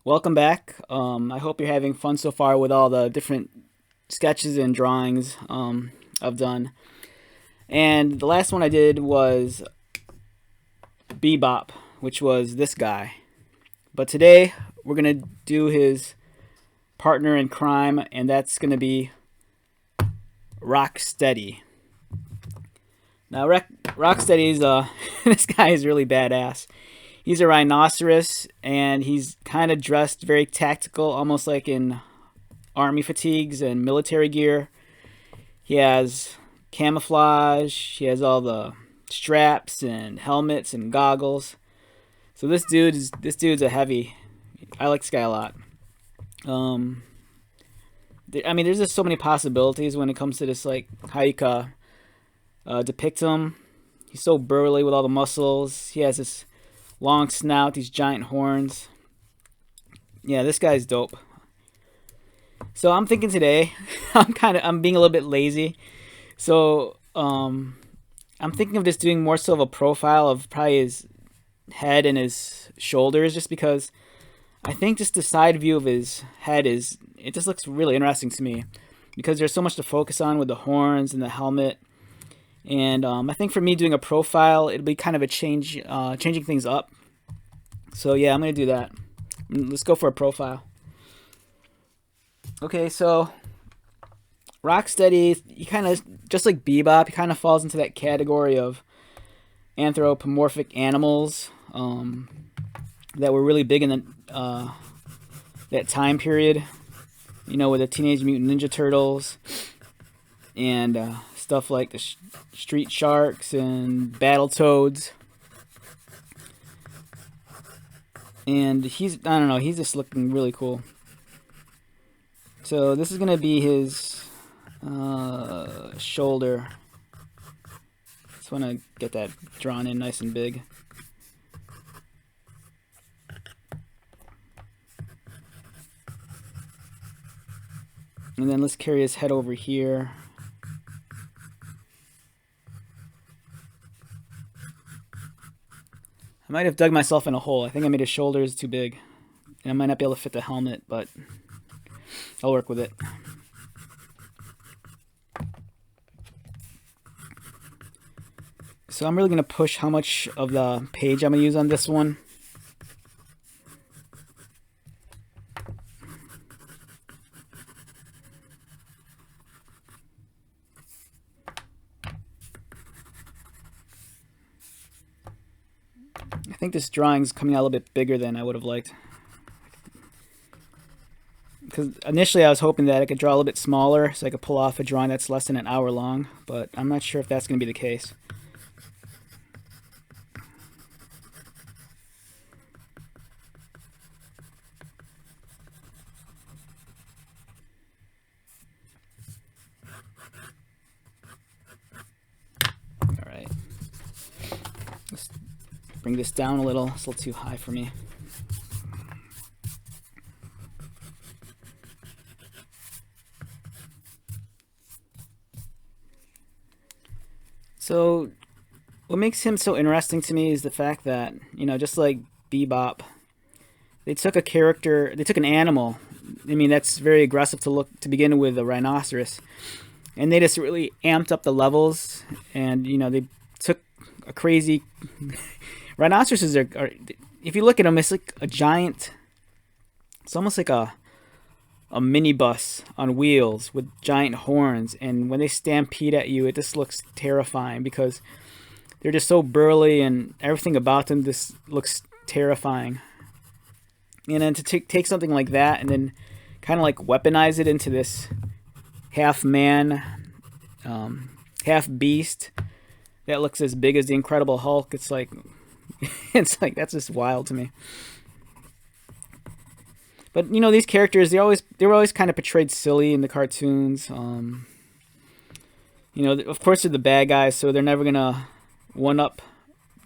Welcome back. I hope you're having fun so far with all the different sketches and drawings I've done. And the last one I did was Bebop, which was this guy. But today we're gonna do his partner in crime, and that's gonna be Rocksteady. Now, Rocksteady's this guy is really badass. He's a rhinoceros, and he's kind of dressed very tactical, almost like in army fatigues and military gear. He has camouflage. He has all the straps and helmets and goggles. So this dude's a heavy. I like this guy a lot. Um, I mean, there's just so many possibilities when it comes to this, like how you can depict him. He's so burly with all the muscles. He has this long snout, these giant horns. Yeah, this guy's dope. So I'm thinking today, I'm being a little bit lazy. So I'm thinking of just doing more so of a profile of probably his head and his shoulders, just because I think just the side view of his head is it just looks really interesting to me because there's so much to focus on with the horns and the helmet. And I think for me doing a profile, it'll be kind of a changing things up. So yeah, I'm gonna do that. Let's go for a profile. Okay, so Rocksteady, he kind of just like Bebop, he kind of falls into that category of anthropomorphic animals that were really big in that time period. You know, with the Teenage Mutant Ninja Turtles and stuff like the Street Sharks and Battle Toads. And I don't know, he's just looking really cool. So this is gonna be his shoulder. Just want to get that drawn in nice and big. And then let's carry his head over here. I might have dug myself in a hole. I think I made his shoulders too big. And I might not be able to fit the helmet, but I'll work with it. So I'm really going to push how much of the page I'm going to use on this one. I think this drawing's coming out a little bit bigger than I would have liked. Because initially I was hoping that I could draw a little bit smaller so I could pull off a drawing that's less than an hour long, but I'm not sure if that's going to be the case. Alright. Let's bring this down a little. It's a little too high for me. So, what makes him so interesting to me is the fact that, you know, just like Bebop, they took an animal. I mean, that's very aggressive to begin with, a rhinoceros, and they just really amped up the levels. And you know, they took a crazy rhinoceroses are if you look at them, it's like a giant. It's almost like a minibus on wheels with giant horns, and when they stampede at you, it just looks terrifying because they're just so burly and everything about them just looks terrifying. And then to take something like that and then kind of like weaponize it into this half man, half beast that looks as big as the Incredible Hulk, it's like that's just wild to me. But you know, these characters, they were always kind of portrayed silly in the cartoons. You know, of course they're the bad guys, so they're never gonna one up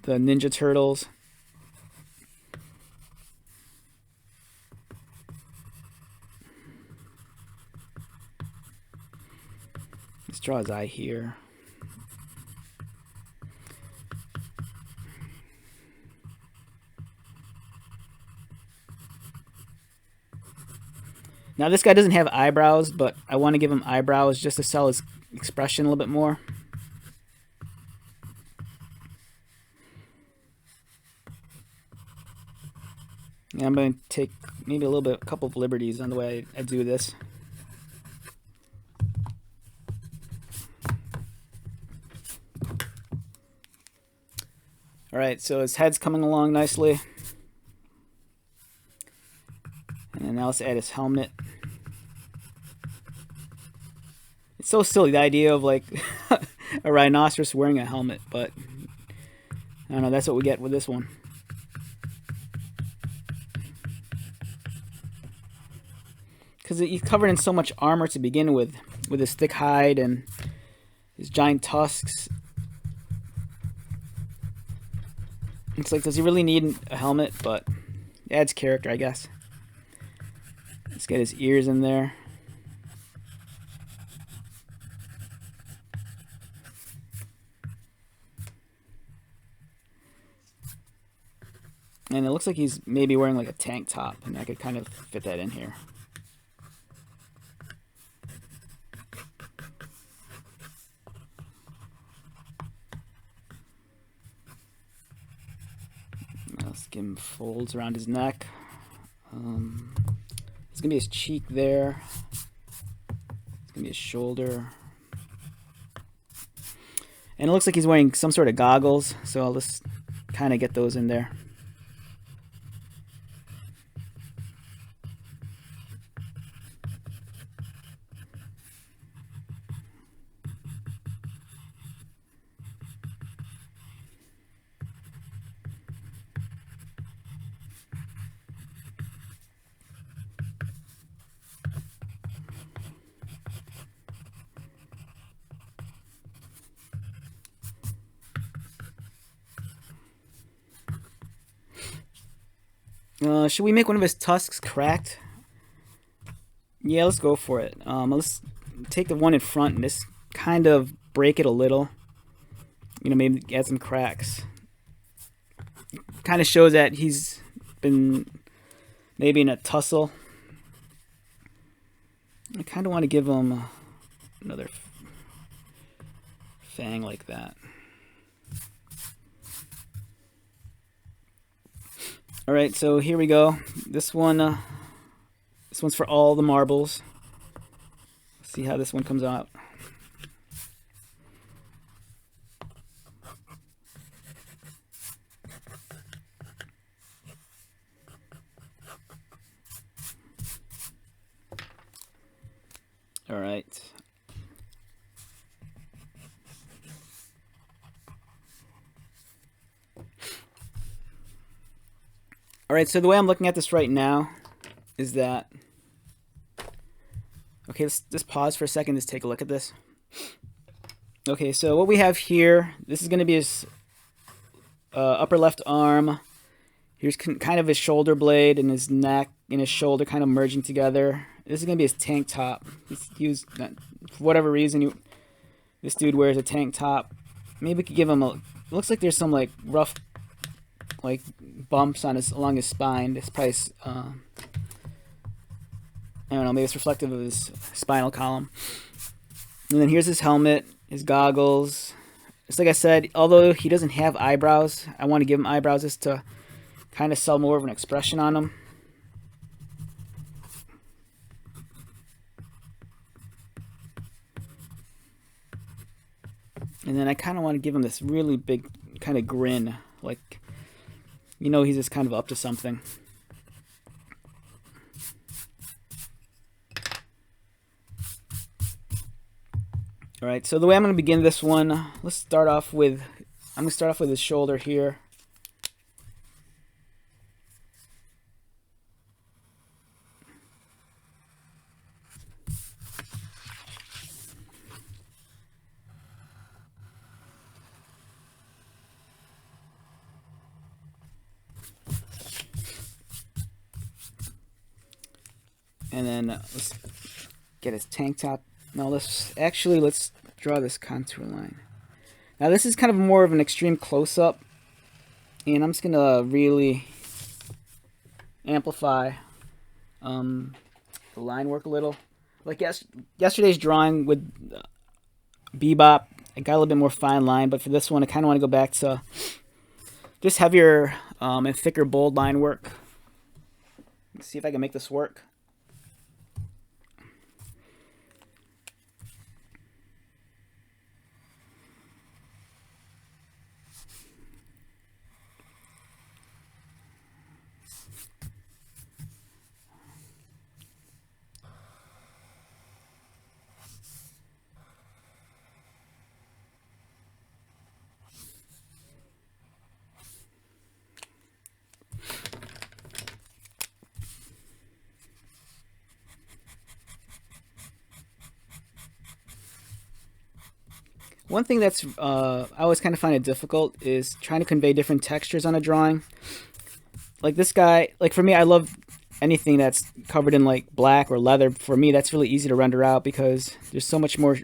the Ninja Turtles. Let's draw his eye here. Now this guy doesn't have eyebrows, but I want to give him eyebrows just to sell his expression a little bit more. And I'm going to take maybe a couple of liberties on the way I do this. Alright, so his head's coming along nicely. And now let's add his helmet. It's so silly, the idea of like a rhinoceros wearing a helmet, but I don't know, that's what we get with this one. Because he's covered in so much armor to begin with his thick hide and his giant tusks. It's like, does he really need a helmet? But it adds character, I guess. Let's get his ears in there. And it looks like he's maybe wearing like a tank top, and I could kind of fit that in here. Let's give him folds around his neck. It's gonna be his cheek there. It's gonna be his shoulder. And it looks like he's wearing some sort of goggles, so I'll just kind of get those in there. Should we make one of his tusks cracked? Yeah, let's go for it. Let's take the one in front and just kind of break it a little. You know, maybe add some cracks. Kind of shows that he's been maybe in a tussle. I kind of want to give him another fang like that. All right, so here we go. This one's for all the marbles. Let's see how this one comes out. All right. Alright, so the way I'm looking at this right now is that... Okay, let's just pause for a second, just take a look at this. Okay, so what we have here, this is going to be his upper left arm. Here's kind of his shoulder blade and his neck and his shoulder kind of merging together. This is going to be his tank top. For whatever reason, this dude wears a tank top. Maybe we could give him a... Looks like there's some like rough like bumps on along his spine. It's probably I don't know, maybe it's reflective of his spinal column. And then here's his helmet, his goggles. It's like I said, although he doesn't have eyebrows, I want to give him eyebrows just to kind of sell more of an expression on him. And then I kind of want to give him this really big kind of grin, like, you know, he's just kind of up to something. All right, so the way I'm going to begin this one, let's start off with, I'm going to start off with his shoulder here. And then let's get his tank top. Now let's draw this contour line. Now this is kind of more of an extreme close-up, and I'm just gonna really amplify the line work a little. Like yesterday's drawing with Bebop, I got a little bit more fine line, but for this one, I kind of want to go back to just heavier and thicker, bold line work. Let's see if I can make this work. One thing that's I always kind of find it difficult is trying to convey different textures on a drawing. Like this guy, like for me, I love anything that's covered in like black or leather. For me, that's really easy to render out because there's so much more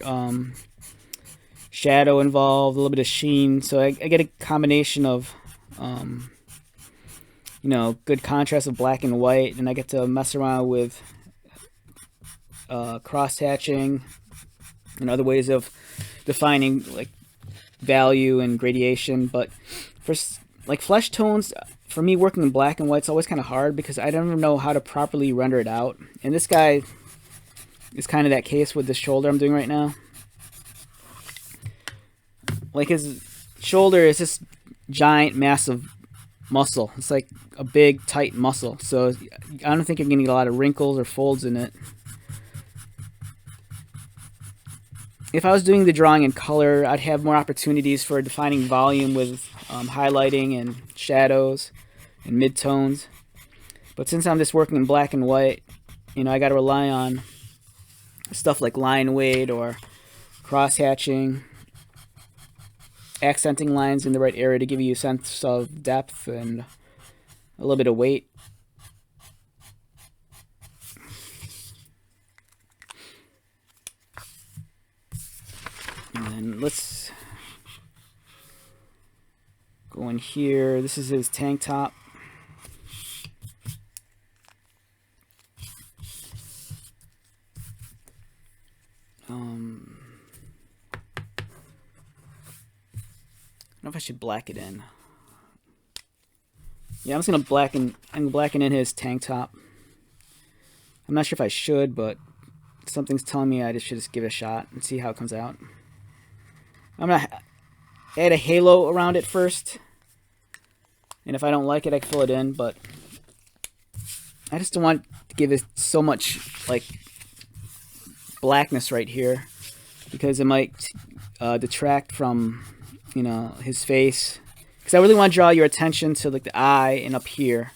shadow involved, a little bit of sheen. So I get a combination of you know, good contrast of black and white, and I get to mess around with cross hatching and other ways of defining like value and gradation. But for like flesh tones, for me, working in black and white is always kind of hard because I don't know how to properly render it out. And this guy is kind of that case with the shoulder I'm doing right now. Like his shoulder is this giant, massive muscle. It's like a big, tight muscle. So I don't think you're going to get a lot of wrinkles or folds in it. If I was doing the drawing in color, I'd have more opportunities for defining volume with highlighting and shadows and midtones. But since I'm just working in black and white, you know, I got to rely on stuff like line weight or cross hatching, accenting lines in the right area to give you a sense of depth and a little bit of weight. And then let's go in here. This is his tank top. I don't know if I should black it in. Yeah, I'm just gonna blacken in his tank top. I'm not sure if I should, but something's telling me I should just give it a shot and see how it comes out. I'm gonna add a halo around it first, and if I don't like it, I can fill it in. But I just don't want to give it so much like blackness right here because it might detract from, you know, his face. Because I really want to draw your attention to like the eye and up here.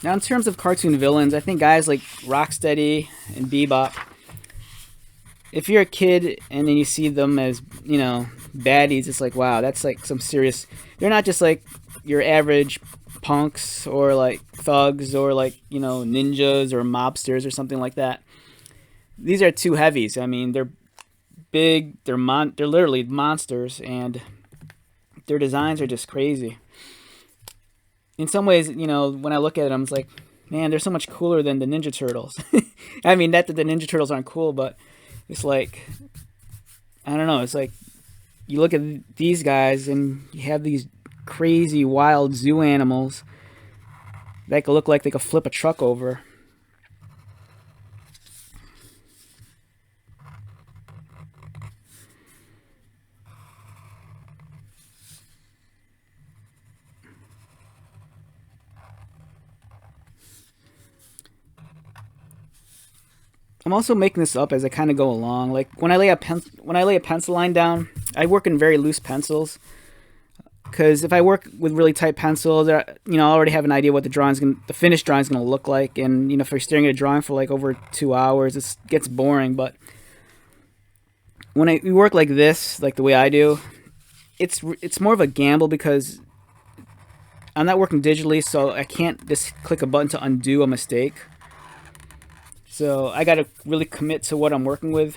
Now, in terms of cartoon villains, I think guys like Rocksteady and Bebop, if you're a kid and then you see them as, you know, baddies, it's like, wow, that's like some serious... They're not just like your average punks or like thugs or like, you know, ninjas or mobsters or something like that. These are two heavies. I mean, they're big, they're literally monsters, and their designs are just crazy. In some ways, you know, when I look at them, it's like, man, they're so much cooler than the Ninja Turtles. I mean, not that the Ninja Turtles aren't cool, but it's like, I don't know, it's like, you look at these guys and you have these crazy, wild zoo animals that could look like they could flip a truck over. I'm also making this up as I kind of go along. Like when I lay a pencil line down, I work in very loose pencils. Because if I work with really tight pencils, you know, I already have an idea what the finished drawing is going to look like. And you know, if you're staring at a drawing for like over 2 hours, it gets boring. But when we work like this, like the way I do, it's more of a gamble because I'm not working digitally, so I can't just click a button to undo a mistake. So I got to really commit to what I'm working with.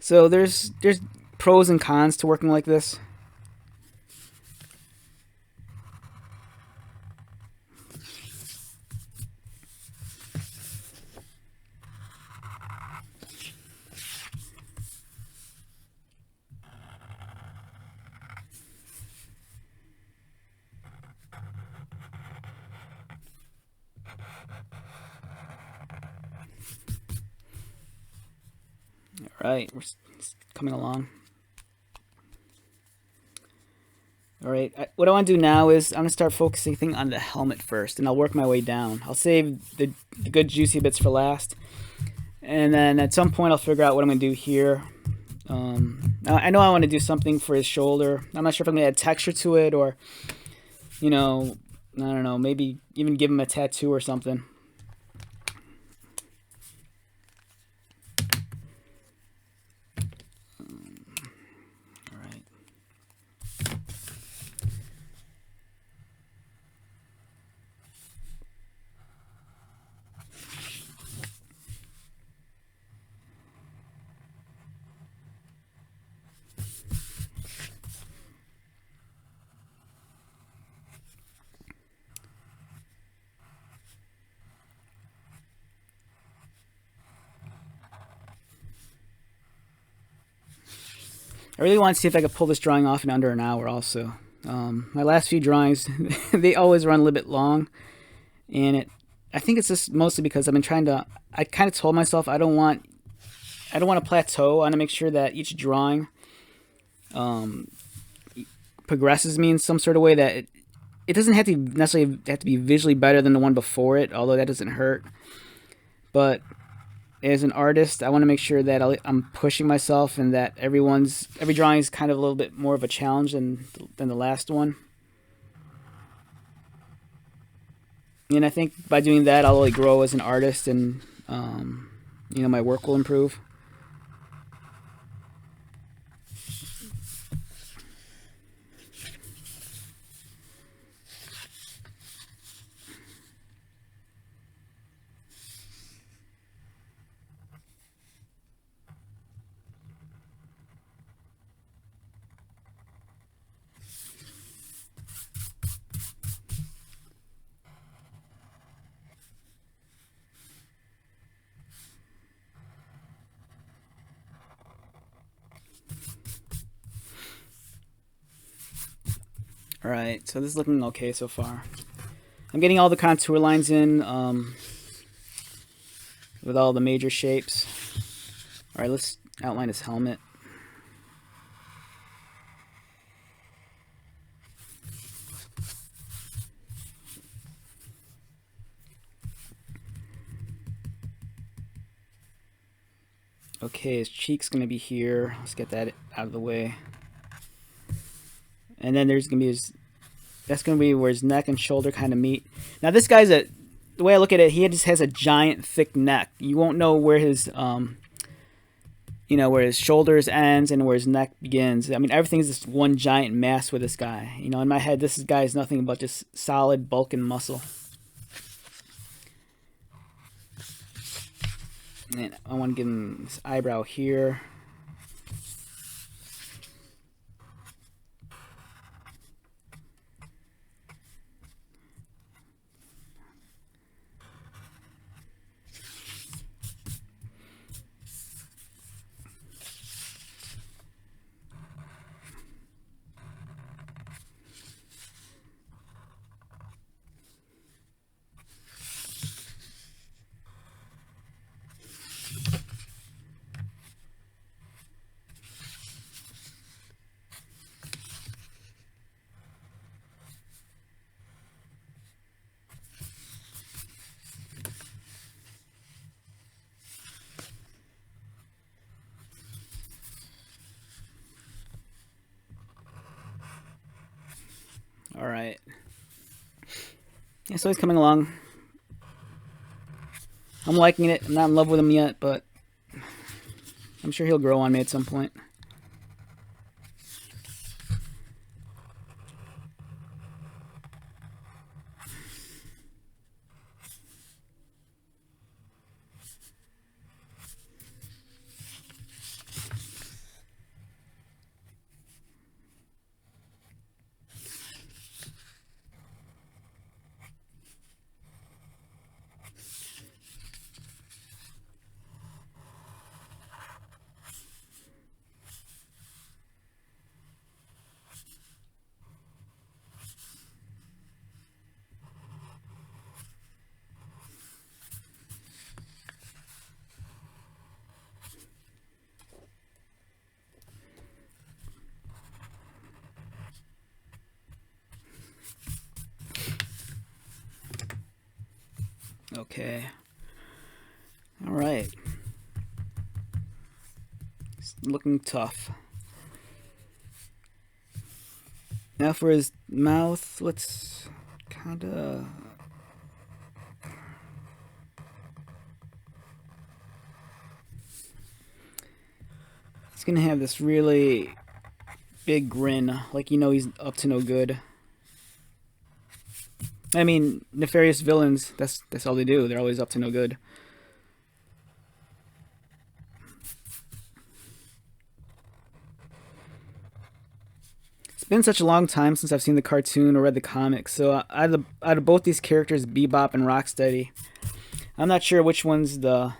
So there's pros and cons to working like this. All right, we're coming along. All right, what I want to do now is I'm going to start focusing on the helmet first, and I'll work my way down. I'll save the good juicy bits for last, and then at some point I'll figure out what I'm going to do here. I know I want to do something for his shoulder. I'm not sure if I'm going to add texture to it, or, you know, I don't know, maybe even give him a tattoo or something. I really want to see if I could pull this drawing off in under an hour also. My last few drawings, they always run a little bit long. And I think it's just mostly because I've been trying to, I kind of told myself I don't want to plateau. I want to make sure that each drawing progresses me in some sort of way that it doesn't have to necessarily have to be visually better than the one before it, although that doesn't hurt. But as an artist, I want to make sure that I'm pushing myself and that every drawing is kind of a little bit more of a challenge than the last one. And I think by doing that, I'll really grow as an artist, and you know, my work will improve. Alright, so this is looking okay so far. I'm getting all the contour lines in with all the major shapes. Alright, let's outline his helmet. Okay, his cheek's going to be here. Let's get that out of the way. And then there's going to be that's going to be where his neck and shoulder kind of meet. Now this guy's the way I look at it, he just has a giant thick neck. You won't know where his you know, where his shoulders ends and where his neck begins. I mean, everything's just one giant mass with this guy. You know, in my head, this guy is nothing but just solid bulk and muscle. And I want to give him this eyebrow here. All right. Yeah, so he's coming along. I'm liking it. I'm not in love with him yet, but I'm sure he'll grow on me at some point. Okay. All right. It's looking tough. Now for his mouth, let's kind of... He's going to have this really big grin, like you know he's up to no good. I mean, nefarious villains, that's all they do. They're always up to no good. It's been such a long time since I've seen the cartoon or read the comics, so out of both these characters, Bebop and Rocksteady, I'm not sure which one's the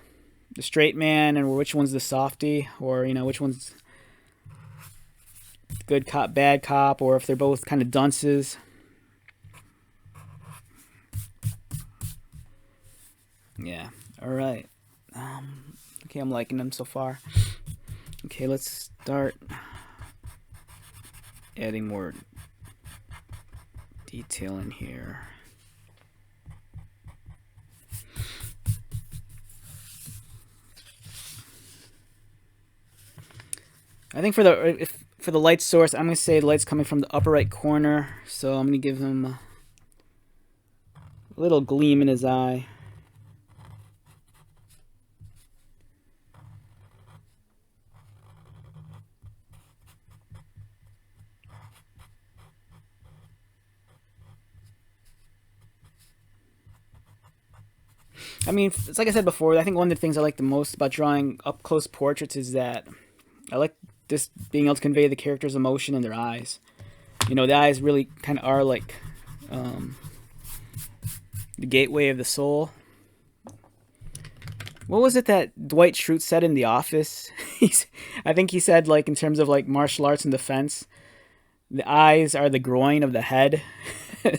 straight man and which one's the softy, or you know which one's good cop, bad cop, or if they're both kind of dunces. Yeah. All right. Okay, I'm liking them so far. Okay, let's start adding more detail in here. I think for the light source, I'm gonna say the light's coming from the upper right corner, so I'm gonna give him a little gleam in his eye. I mean, it's like I said before, I think one of the things I like the most about drawing up-close portraits is that I like this being able to convey the character's emotion in their eyes. You know, the eyes really kind of are like the gateway of the soul. What was it that Dwight Schrute said in The Office? I think he said, like, in terms of like martial arts and defense, the eyes are the groin of the head.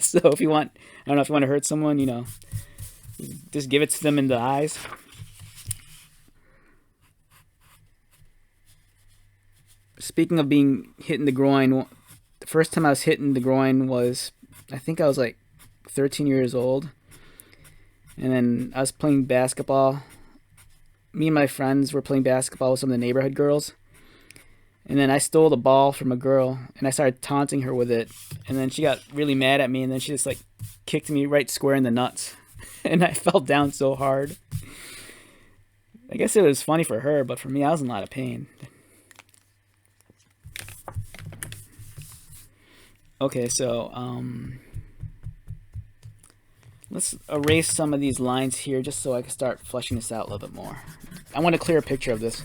So if you want, I don't know, if you want to hurt someone, you know, just give it to them in the eyes. Speaking of being hit in the groin, the first time I was hit in the groin was, I think I was like 13 years old. And then I was playing basketball. Me and my friends were playing basketball with some of the neighborhood girls. And then I stole the ball from a girl, and I started taunting her with it. And then she got really mad at me, and then she just like kicked me right square in the nuts. And I fell down so hard. I guess it was funny for her, but for me, I was in a lot of pain. Okay, so let's erase some of these lines here just so I can start fleshing this out a little bit more. I want a clear picture of this.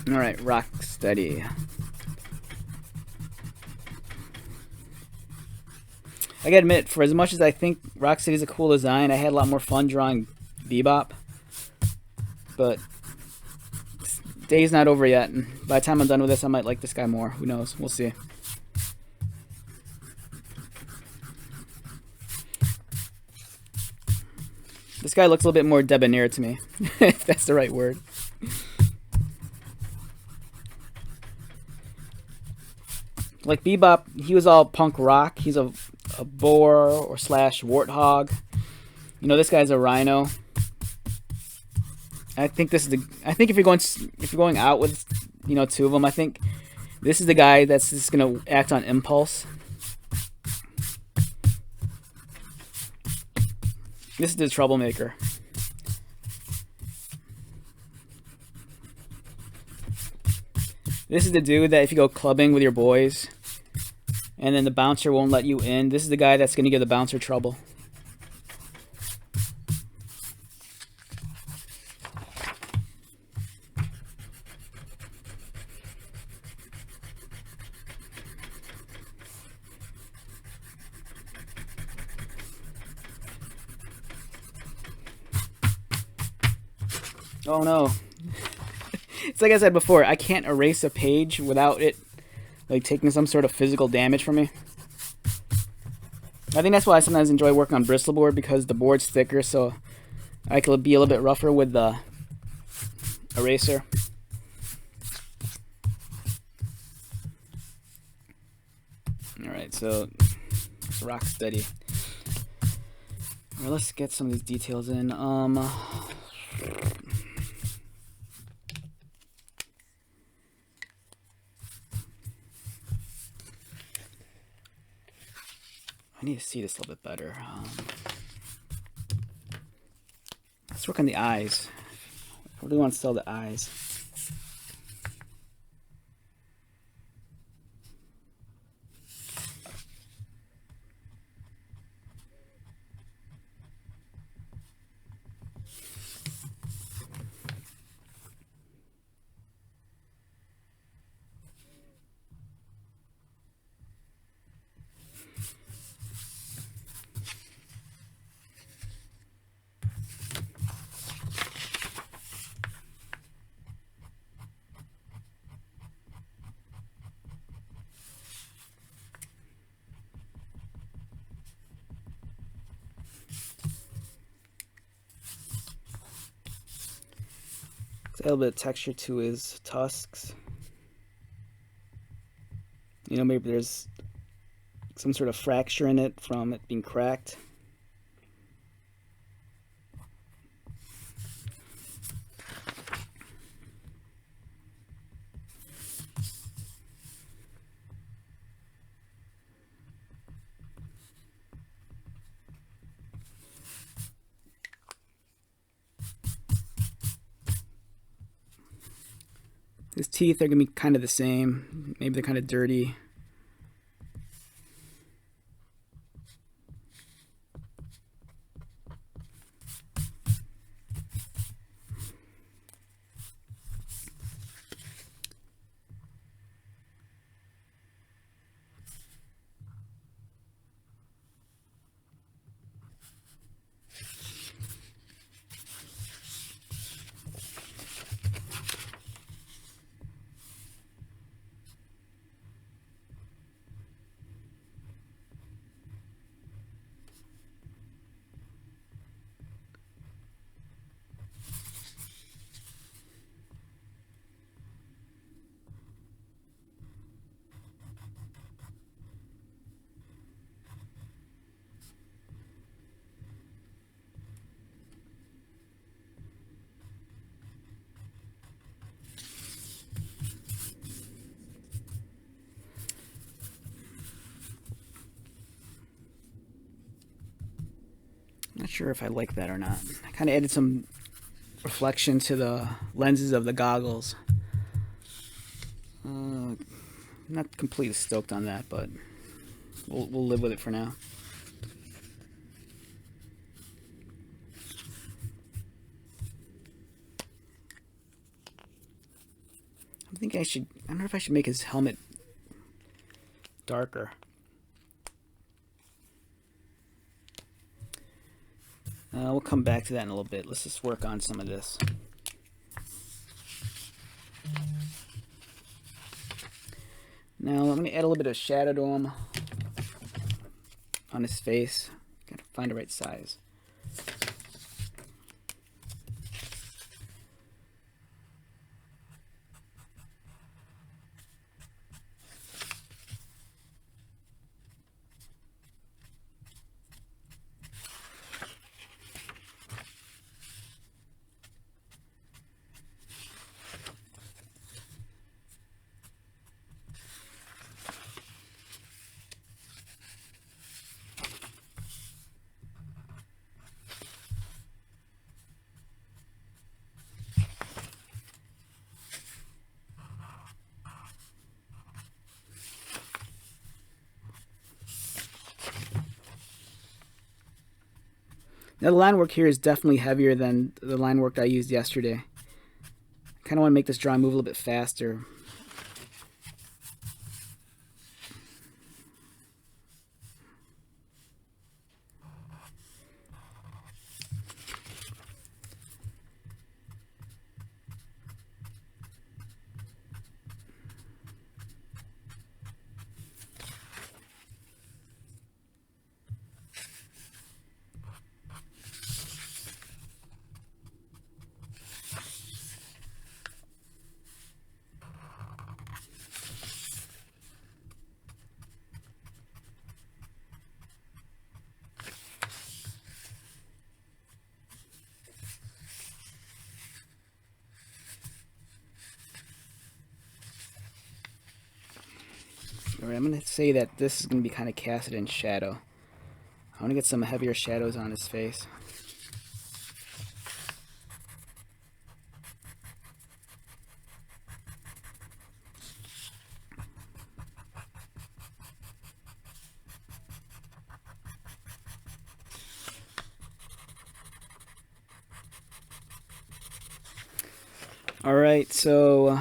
Alright, Rocksteady. I gotta admit, for as much as I think Rocksteady's a cool design, I had a lot more fun drawing Bebop. But day's not over yet. And by the time I'm done with this, I might like this guy more. Who knows? We'll see. This guy looks a little bit more debonair to me, if that's the right word. Like Bebop, he was all punk rock. He's a boar or slash warthog. You know, this guy's a rhino. I think this is the. I think if you're going out with, you know, two of them, I think this is the guy that's just gonna act on impulse. This is the troublemaker. This is the dude that if you go clubbing with your boys and then the bouncer won't let you in, this is the guy that's going to give the bouncer trouble. Oh no. It's like I said before, I can't erase a page without it like taking some sort of physical damage from me. I think that's why I sometimes enjoy working on bristle board, because the board's thicker, so I could be a little bit rougher with the eraser. Alright, so it's Rocksteady. Alright, let's get some of these details in. I need to see this a little bit better. Let's work on the eyes. I really want to sell the eyes. A little bit of texture to his tusks. You know, maybe there's some sort of fracture in it from it being cracked. His teeth are going to be kind of the same. Maybe they're kind of dirty. Not sure if I like that or not. I kind of added some reflection to the lenses of the goggles. Not completely stoked on that, but we'll live with it for now. I think I should. I don't know if I should make his helmet darker. We'll come back to that in a little bit. Let's just work on some of this. Now I'm going to add a little bit of shadow to him on his face. Gotta find the right size. Now the line work here is definitely heavier than the line work I used yesterday. I kind of want to make this drawing move a little bit faster. Alright, I'm going to say that this is going to be kind of casted in shadow. I want to get some heavier shadows on his face. Alright, so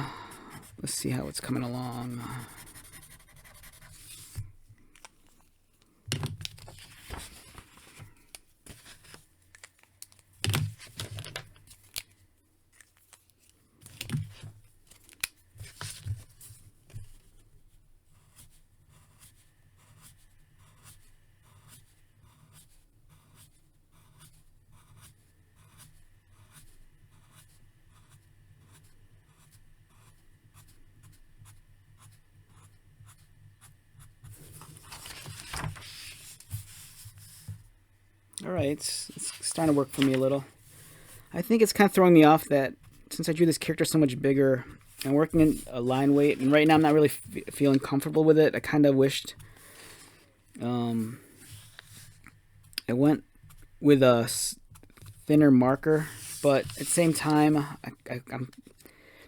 let's see how it's coming along. Alright, it's starting to work for me a little. I think it's kind of throwing me off that since I drew this character so much bigger and working in a line weight, and right now I'm not really feeling comfortable with it. I kind of wished I went with a thinner marker, but at the same time, I'm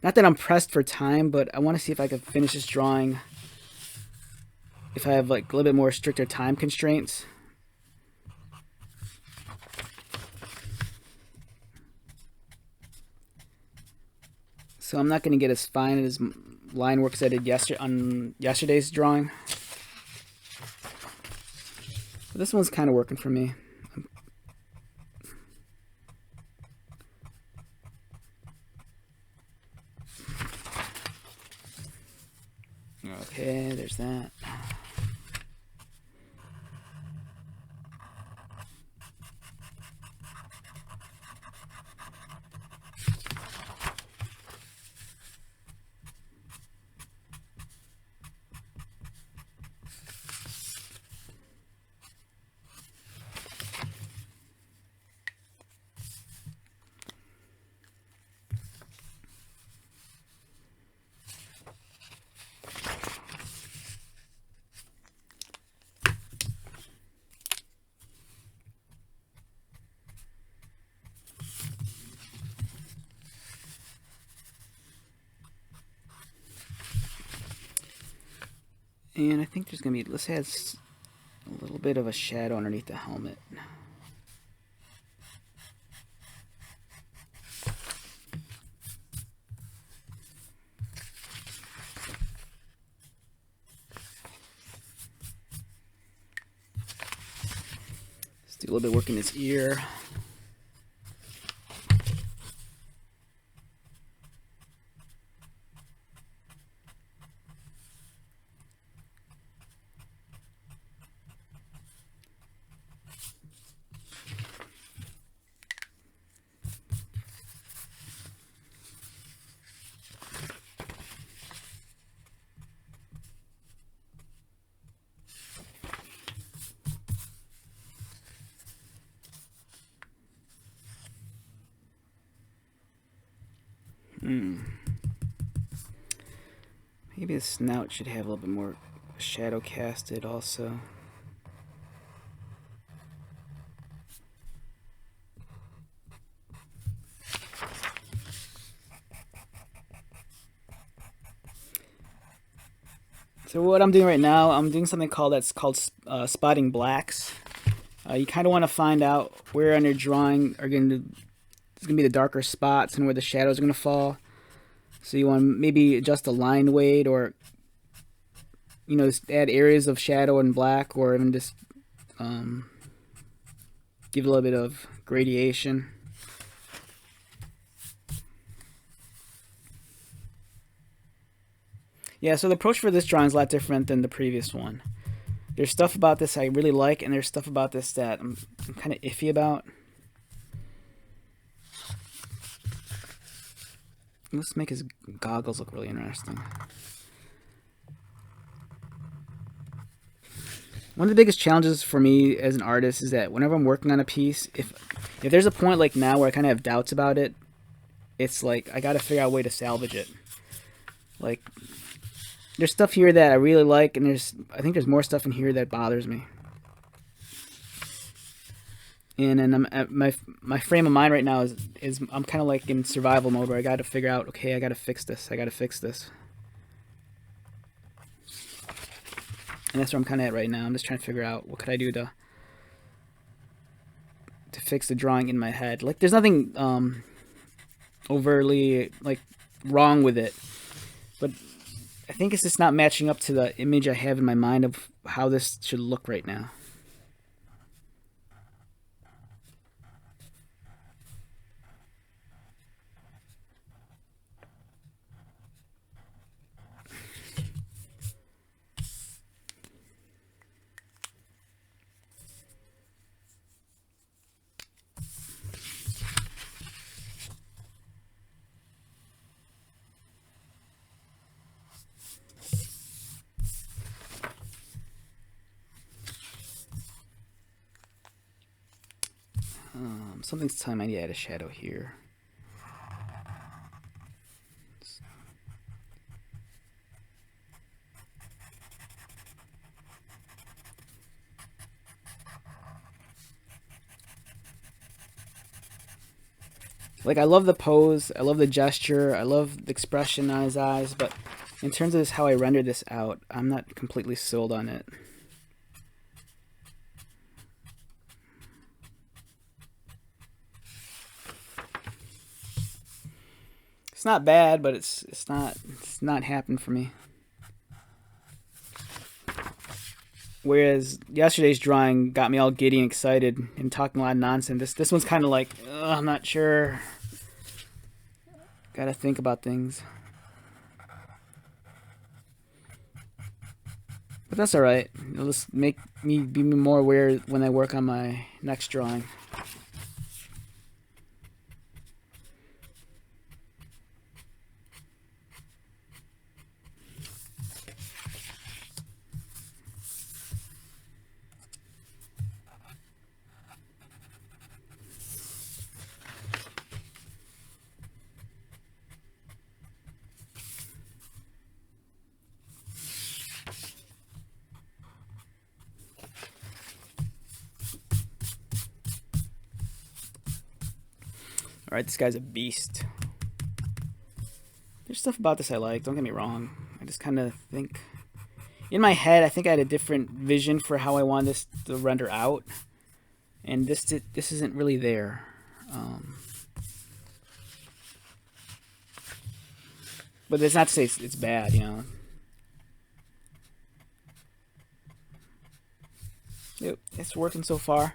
not that I'm pressed for time, but I want to see if I could finish this drawing if I have like a little bit more stricter time constraints. So I'm not going to get as fine as line work as I did on yesterday's drawing. But this one's kind of working for me. Okay, there's that. And I think there's going to be, let's add a little bit of a shadow underneath the helmet. Let's do a little bit of work in his ear. Maybe the snout should have a little bit more shadow casted also. So what I'm doing right now, I'm doing something that's called spotting blacks. You kind of want to find out where on your drawing is going to be the darker spots and where the shadows are going to fall. So you want to maybe adjust the line weight, or just add areas of shadow and black, or even just give a little bit of gradation. Yeah, so the approach for this drawing is a lot different than the previous one. There's stuff about this I really like, and there's stuff about this that I'm kind of iffy about. Let's make his goggles look really interesting. One of the biggest challenges for me as an artist is that whenever I'm working on a piece, if there's a point like now where I kind of have doubts about it, it's like I got to figure out a way to salvage it. Like, there's stuff here that I really like, and I think there's more stuff in here that bothers me. And I'm at my frame of mind right now is I'm kind of like in survival mode, where I got to figure out, okay, I got to fix this. I got to fix this. And that's where I'm kind of at right now. I'm just trying to figure out what could I do to fix the drawing in my head. Like, there's nothing overtly like wrong with it, but I think it's just not matching up to the image I have in my mind of how this should look right now. Something's telling me I need to add a shadow here. Like, I love the pose, I love the gesture, I love the expression on his eyes, but in terms of this, how I render this out, I'm not completely sold on it. It's not bad, but it's not happening for me. Whereas yesterday's drawing got me all giddy and excited and talking a lot of nonsense. This one's kind of like, I'm not sure. Gotta think about things. But that's alright. It'll just make me be more aware when I work on my next drawing. Alright, this guy's a beast. There's stuff about this I like, don't get me wrong. I just kind of think... In my head, I think I had a different vision for how I want this to render out. And this isn't really there. But that's not to say it's bad, you know. Yep, it's working so far.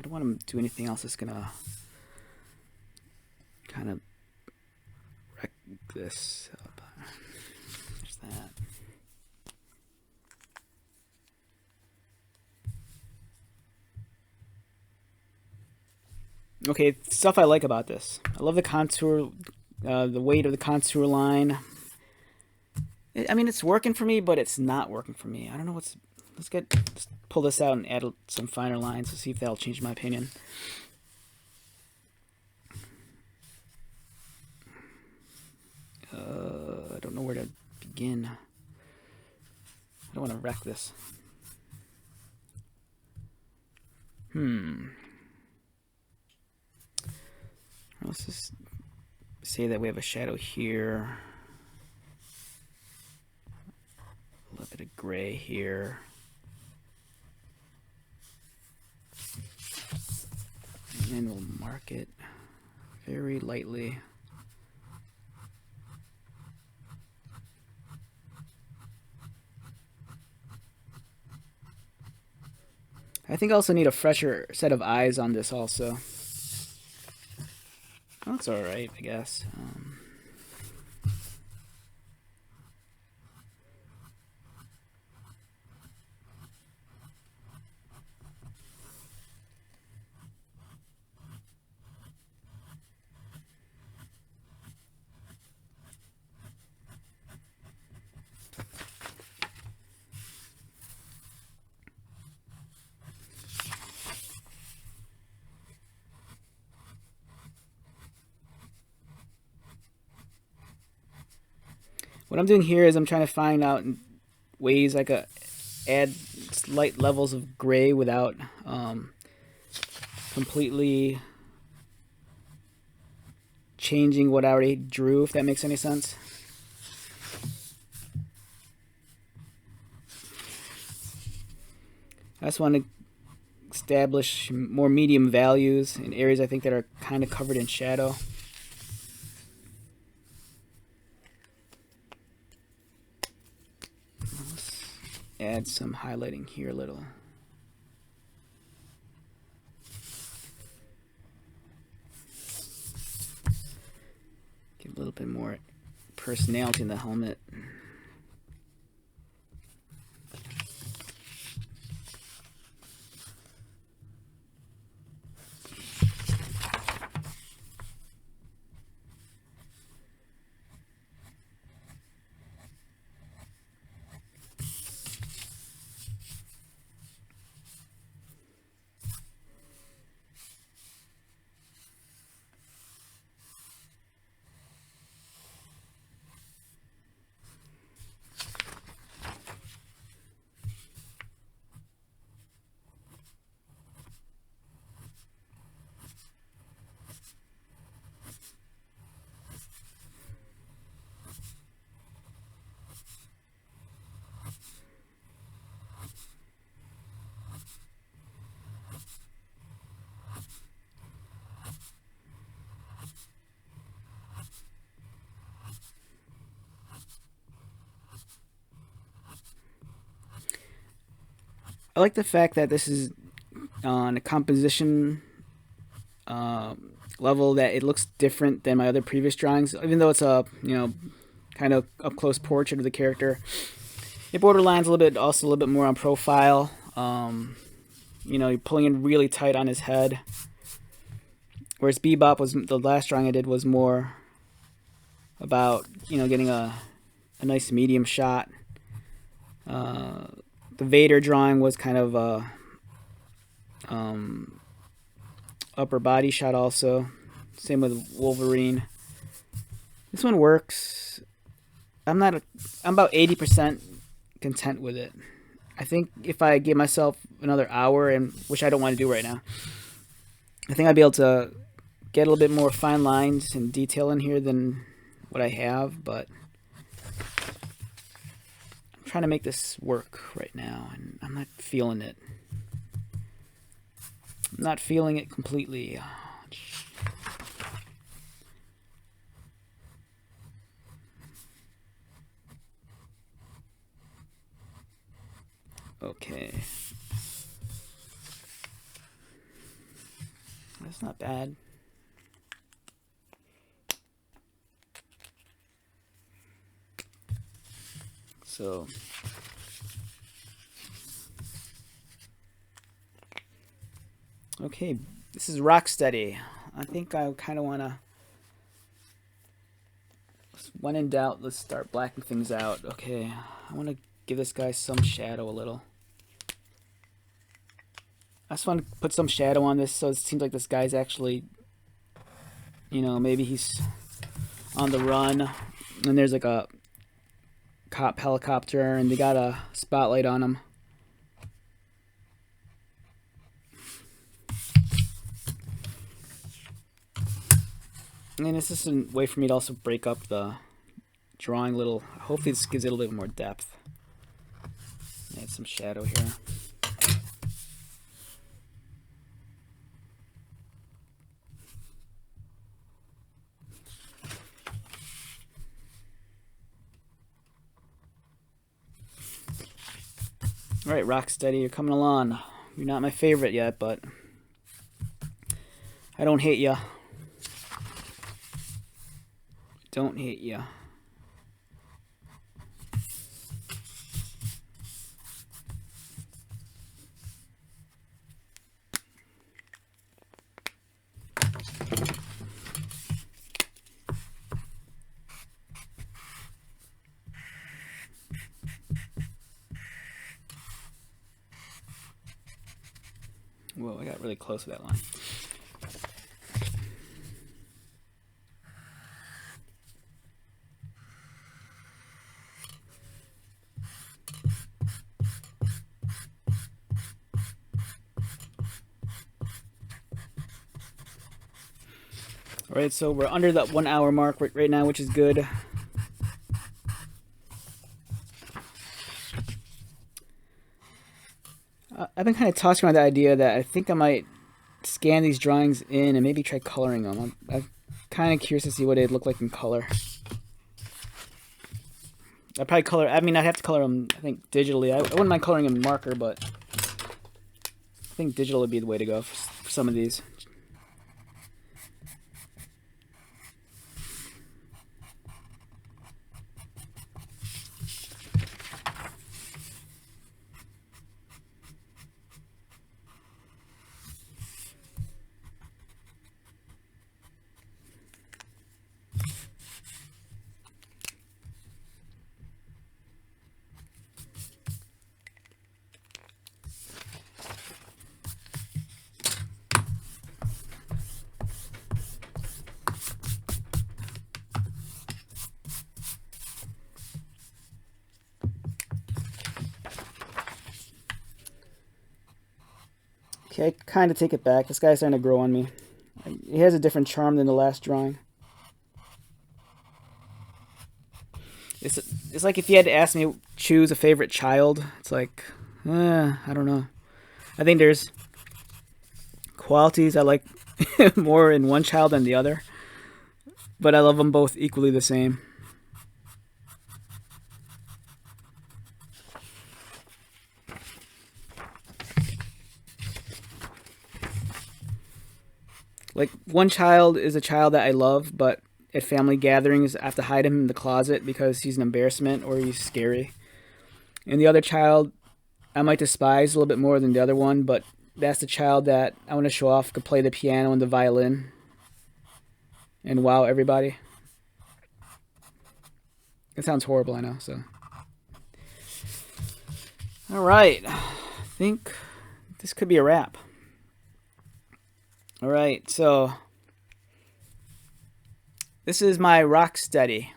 don't want to do anything else that's gonna kind of wreck this up. There's that. Okay, stuff I like about this. I love the contour, the weight of the contour line. I mean, it's working for me, but it's not working for me. I don't know what's... Let's pull this out and add some finer lines to see if that'll change my opinion. I don't know where to begin. I don't want to wreck this. Let's just say that we have a shadow here. A little bit of gray here. And we'll mark it very lightly. I think I also need a fresher set of eyes on this also. That's alright, I guess. What I'm doing here is I'm trying to find out ways I could add slight levels of gray without completely changing what I already drew, if that makes any sense. I just want to establish more medium values in areas I think that are kind of covered in shadow. Add some highlighting here a little. Give a little bit more personality in the helmet. I like the fact that this is on a composition level that it looks different than my other previous drawings, even though it's a kind of up close portrait of the character. It borderlines a little bit, also a little bit more on profile. You're pulling in really tight on his head, whereas Bebop was the last drawing I did was more about getting a nice medium shot. The Vader drawing was kind of a upper body shot also. Same with Wolverine. This one works. I'm about 80% content with it. I think if I give myself another hour, and which I don't want to do right now, I think I'd be able to get a little bit more fine lines and detail in here than what I have, but trying to make this work right now, and I'm not feeling it. I'm not feeling it completely. Okay. That's not bad. So okay, this is Rocksteady. I think I kind of want to, when in doubt, let's start blacking things out. Okay, I want to give this guy some shadow a little. I just want to put some shadow on this so it seems like this guy's actually, you know, maybe he's on the run and there's like a cop helicopter and they got a spotlight on him. And it's just a way for me to also break up the drawing a little. Hopefully this gives it a little bit more depth. Add some shadow here. Alright, Rocksteady, you're coming along. You're not my favorite yet, but I don't hate ya. Don't hate ya. Whoa, I got really close to that line. Alright, so we're under that 1 hour mark right now, which is good. I've been kind of tossing around the idea that I think I might scan these drawings in and maybe try coloring them. I'm kind of curious to see what they'd look like in color. I'd probably color, I mean, I'd have to color them, I think, digitally. I wouldn't mind coloring them in marker, but I think digital would be the way to go for some of these. Okay, I kind of take it back. This guy's starting to grow on me. He has a different charm than the last drawing. It's like if you had to ask me to choose a favorite child, it's like, I don't know. I think there's qualities I like more in one child than the other, but I love them both equally the same. Like, one child is a child that I love, but at family gatherings I have to hide him in the closet because he's an embarrassment or he's scary. And the other child I might despise a little bit more than the other one, but that's the child that I want to show off, could play the piano and the violin and wow everybody. It sounds horrible, I know, so. Alright, I think this could be a wrap. Alright, so this is my Rocksteady.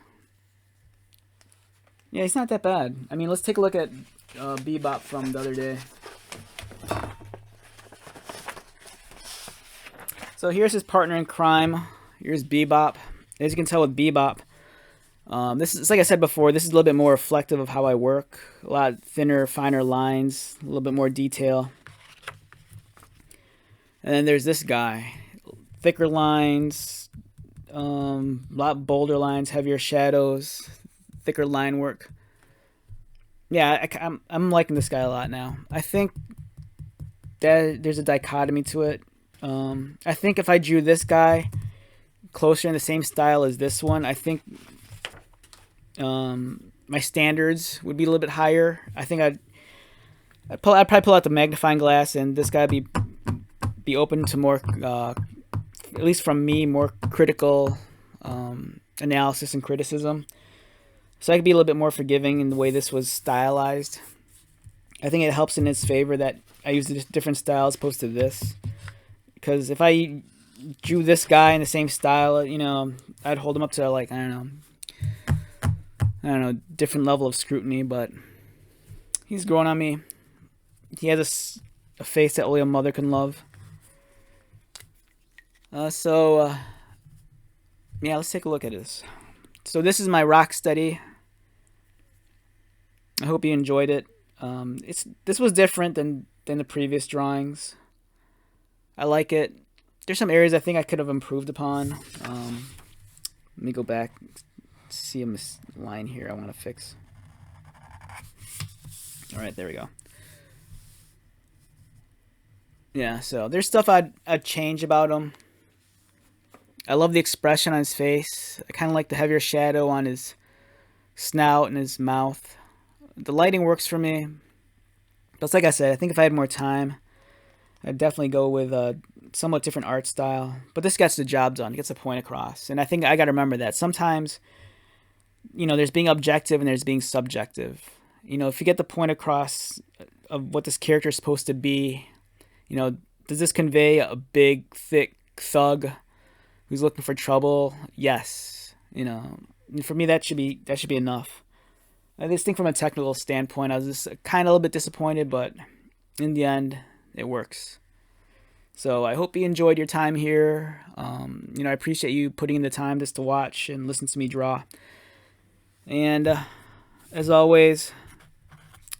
Yeah, he's not that bad. I mean, let's take a look at Bebop from the other day. So here's his partner in crime. Here's Bebop. As you can tell with Bebop, this is, like I said before, this is a little bit more reflective of how I work. A lot thinner, finer lines, a little bit more detail. And then there's this guy. Thicker lines, a lot bolder lines, heavier shadows, thicker line work. Yeah, I'm liking this guy a lot now. I think that there's a dichotomy to it. I think if I drew this guy closer in the same style as this one, I think my standards would be a little bit higher. I think I'd probably pull out the magnifying glass, and this guy be open to more, at least from me, more critical analysis and criticism. So I could be a little bit more forgiving in the way this was stylized. I think it helps in its favor that I used a different style as opposed to this. Because if I drew this guy in the same style, you know, I'd hold him up to, like, I don't know, different level of scrutiny. But he's growing on me. He has a face that only a mother can love. Yeah, let's take a look at this. So this is my Rocksteady. I hope you enjoyed it. This was different than the previous drawings. I like it. There's some areas I think I could have improved upon. Let me go back, see a line here I want to fix. All right, there we go. Yeah, so there's stuff I'd change about him. I love the expression on his face. I kind of like the heavier shadow on his snout and his mouth. The lighting works for me. But like I said, I think if I had more time, I'd definitely go with a somewhat different art style. But this gets the job done. It gets the point across. And I think I got to remember that. Sometimes, you know, there's being objective and there's being subjective. You know, if you get the point across of what this character is supposed to be, you know, does this convey a big, thick thug who's looking for trouble? Yes. You know, for me, that should be enough. I just think from a technical standpoint, I was just kind of a little bit disappointed, but in the end, it works. So I hope you enjoyed your time here. You know, I appreciate you putting in the time just to watch and listen to me draw. And as always,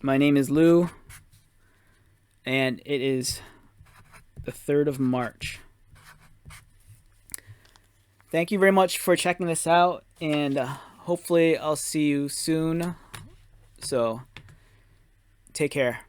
my name is Lou, and it is the 3rd of March. Thank you very much for checking this out, and hopefully I'll see you soon. So, take care.